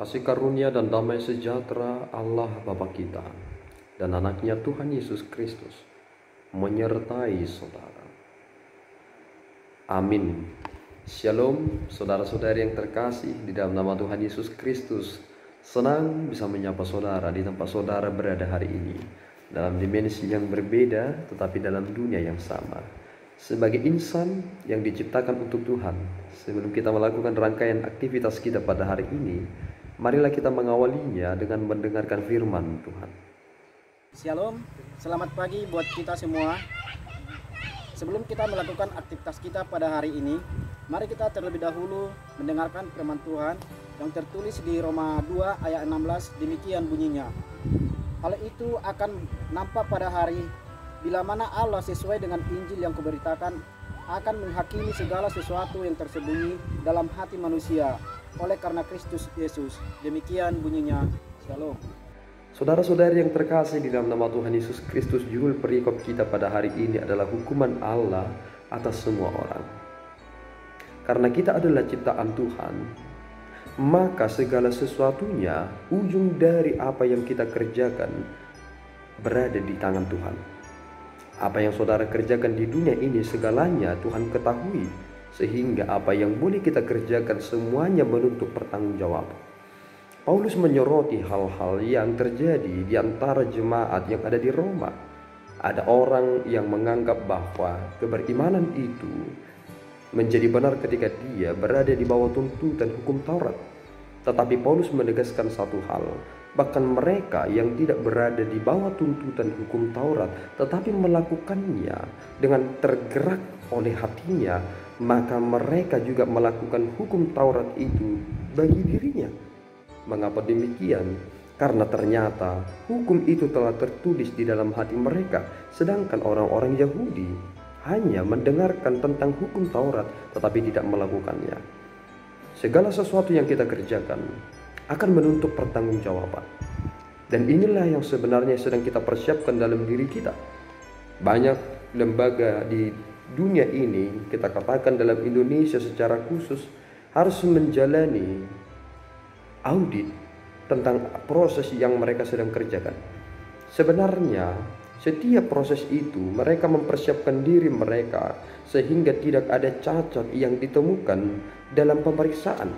Kasih karunia dan damai sejahtera Allah Bapa kita dan anaknya Tuhan Yesus Kristus menyertai saudara. Amin. Shalom saudara-saudari yang terkasih di dalam nama Tuhan Yesus Kristus. Senang bisa menyapa saudara di tempat saudara berada hari ini, dalam dimensi yang berbeda tetapi dalam dunia yang sama. Sebagai insan yang diciptakan untuk Tuhan, sebelum kita melakukan rangkaian aktivitas kita pada hari ini, marilah kita mengawalinya dengan mendengarkan firman Tuhan. Shalom, selamat pagi buat kita semua. Sebelum kita melakukan aktivitas kita pada hari ini, mari kita terlebih dahulu mendengarkan firman Tuhan yang tertulis di Roma 2 ayat 16. Demikian bunyinya: hal itu akan nampak pada hari bila mana Allah sesuai dengan Injil yang kuberitakan akan menghakimi segala sesuatu yang tersembunyi dalam hati manusia oleh karena Kristus Yesus. Demikian bunyinya. Shalom. Saudara-saudari yang terkasih di dalam nama Tuhan Yesus Kristus, judul perikop kita pada hari ini adalah hukuman Allah atas semua orang. Karena kita adalah ciptaan Tuhan, maka segala sesuatunya, ujung dari apa yang kita kerjakan berada di tangan Tuhan. Apa yang saudara kerjakan di dunia ini segalanya Tuhan ketahui, sehingga apa yang boleh kita kerjakan semuanya menuntut pertanggungjawaban. Paulus menyoroti hal-hal yang terjadi di antara jemaat yang ada di Roma. Ada orang yang menganggap bahwa keberimanan itu menjadi benar ketika dia berada di bawah tuntutan hukum Taurat. Tetapi Paulus menegaskan satu hal, bahkan mereka yang tidak berada di bawah tuntutan hukum Taurat tetapi melakukannya dengan tergerak oleh hatinya, maka mereka juga melakukan hukum Taurat itu bagi dirinya. Mengapa demikian? Karena ternyata hukum itu telah tertulis di dalam hati mereka, sedangkan orang-orang Yahudi hanya mendengarkan tentang hukum Taurat tetapi tidak melakukannya. Segala sesuatu yang kita kerjakan akan menuntut pertanggungjawaban. Dan inilah yang sebenarnya sedang kita persiapkan dalam diri kita. Banyak lembaga di dunia ini, kita katakan dalam Indonesia secara khusus, harus menjalani audit tentang proses yang mereka sedang kerjakan. Sebenarnya setiap proses itu mereka mempersiapkan diri mereka sehingga tidak ada cacat yang ditemukan dalam pemeriksaan,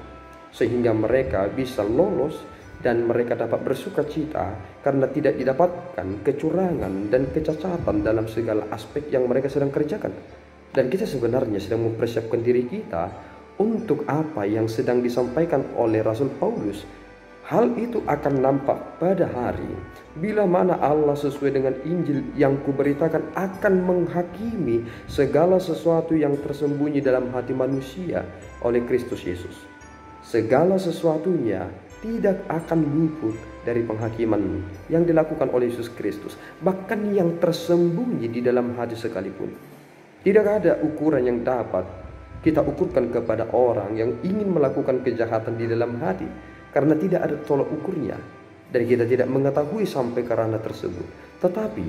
sehingga mereka bisa lolos dan mereka dapat bersuka cita karena tidak didapatkan kecurangan dan kecacatan dalam segala aspek yang mereka sedang kerjakan. Dan kita sebenarnya sedang mempersiapkan diri kita untuk apa yang sedang disampaikan oleh Rasul Paulus. Hal itu akan nampak pada hari bila mana Allah sesuai dengan Injil yang kuberitakan akan menghakimi segala sesuatu yang tersembunyi dalam hati manusia oleh Kristus Yesus. Segala sesuatunya tidak akan luput dari penghakiman yang dilakukan oleh Yesus Kristus, bahkan yang tersembunyi di dalam hati sekalipun. Tidak ada ukuran yang dapat kita ukurkan kepada orang yang ingin melakukan kejahatan di dalam hati, karena tidak ada tolak ukurnya, dan kita tidak mengetahui sampai ke ranah tersebut. Tetapi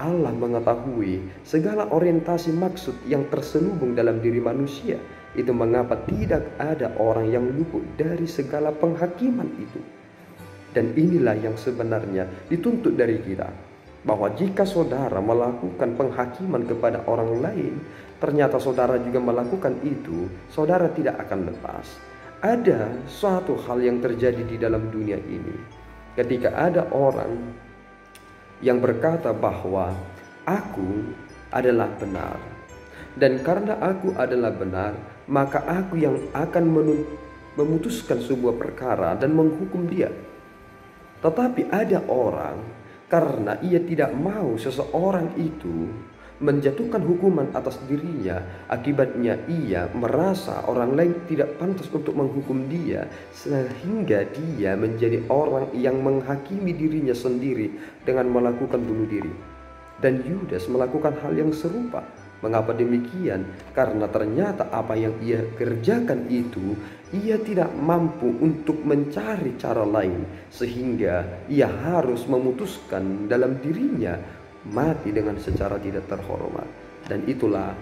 Allah mengetahui segala orientasi maksud yang terselubung dalam diri manusia. Itu mengapa tidak ada orang yang luput dari segala penghakiman itu. Dan inilah yang sebenarnya dituntut dari kita, bahwa jika saudara melakukan penghakiman kepada orang lain, ternyata saudara juga melakukan itu, saudara tidak akan lepas. Ada suatu hal yang terjadi di dalam dunia ini, ketika ada orang yang berkata bahwa aku adalah benar, dan karena aku adalah benar, maka aku yang akan memutuskan sebuah perkara dan menghukum dia. Tetapi ada orang, karena ia tidak mau seseorang itu menjatuhkan hukuman atas dirinya, akibatnya ia merasa orang lain tidak pantas untuk menghukum dia, sehingga dia menjadi orang yang menghakimi dirinya sendiri dengan melakukan bunuh diri. Dan Yudas melakukan hal yang serupa. Mengapa demikian? Karena ternyata apa yang ia kerjakan itu, ia tidak mampu untuk mencari cara lain, sehingga ia harus memutuskan dalam dirinya mati dengan secara tidak terhormat. Dan itulah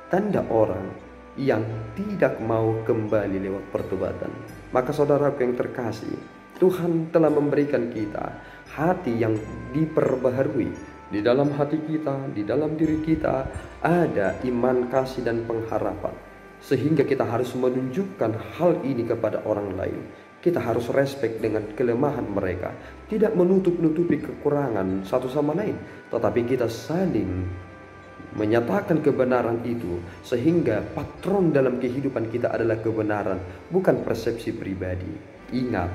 tanda orang yang tidak mau kembali lewat pertobatan. Maka saudaraku yang terkasih, Tuhan telah memberikan kita hati yang diperbaharui. Di dalam hati kita, di dalam diri kita ada iman, kasih, dan pengharapan. Sehingga kita harus menunjukkan hal ini kepada orang lain. Kita harus respect dengan kelemahan mereka, tidak menutup-nutupi kekurangan satu sama lain, tetapi kita saling menyatakan kebenaran itu, sehingga patron dalam kehidupan kita adalah kebenaran, bukan persepsi pribadi. Ingat,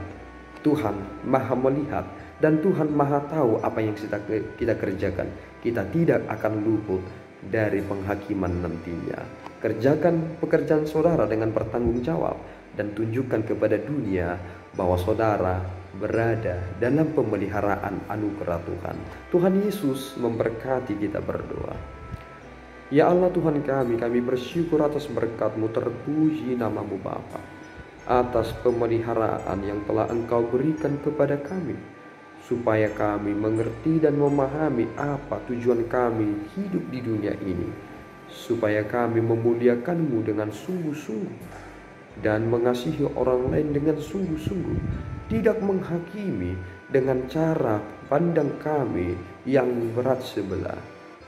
Tuhan Maha melihat dan Tuhan Maha tahu apa yang kita kerjakan. Kita tidak akan luput dari penghakiman nantinya. Kerjakan pekerjaan saudara dengan bertanggung jawab dan tunjukkan kepada dunia bahwa saudara berada dalam pemeliharaan anugerah Tuhan. Tuhan Yesus memberkati. Kita berdoa. Ya Allah Tuhan kami bersyukur atas berkat-Mu, terpuji nama-Mu Bapa, atas pemeliharaan yang telah Engkau berikan kepada kami, supaya kami mengerti dan memahami apa tujuan kami hidup di dunia ini, supaya kami memuliakan-Mu dengan sungguh-sungguh dan mengasihi orang lain dengan sungguh-sungguh, tidak menghakimi dengan cara pandang kami yang berat sebelah,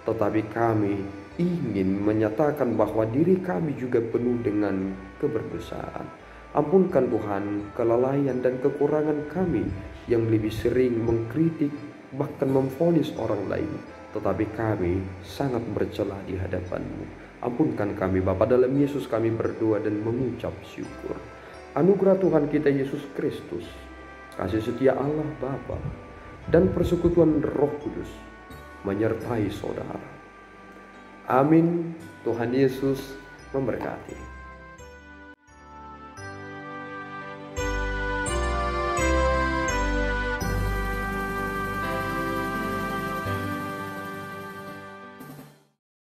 tetapi kami ingin menyatakan bahwa diri kami juga penuh dengan keberdosaan. Ampunkan Tuhan kelalaian dan kekurangan kami yang lebih sering mengkritik bahkan memvonis orang lain, tetapi kami sangat bercela di hadapan-Mu. Ampunkan kami Bapa, dalam Yesus kami berdoa dan mengucap syukur. Anugerah Tuhan kita Yesus Kristus, kasih setia Allah Bapa, dan persekutuan Roh Kudus menyertai saudara. Amin. Tuhan Yesus memberkati.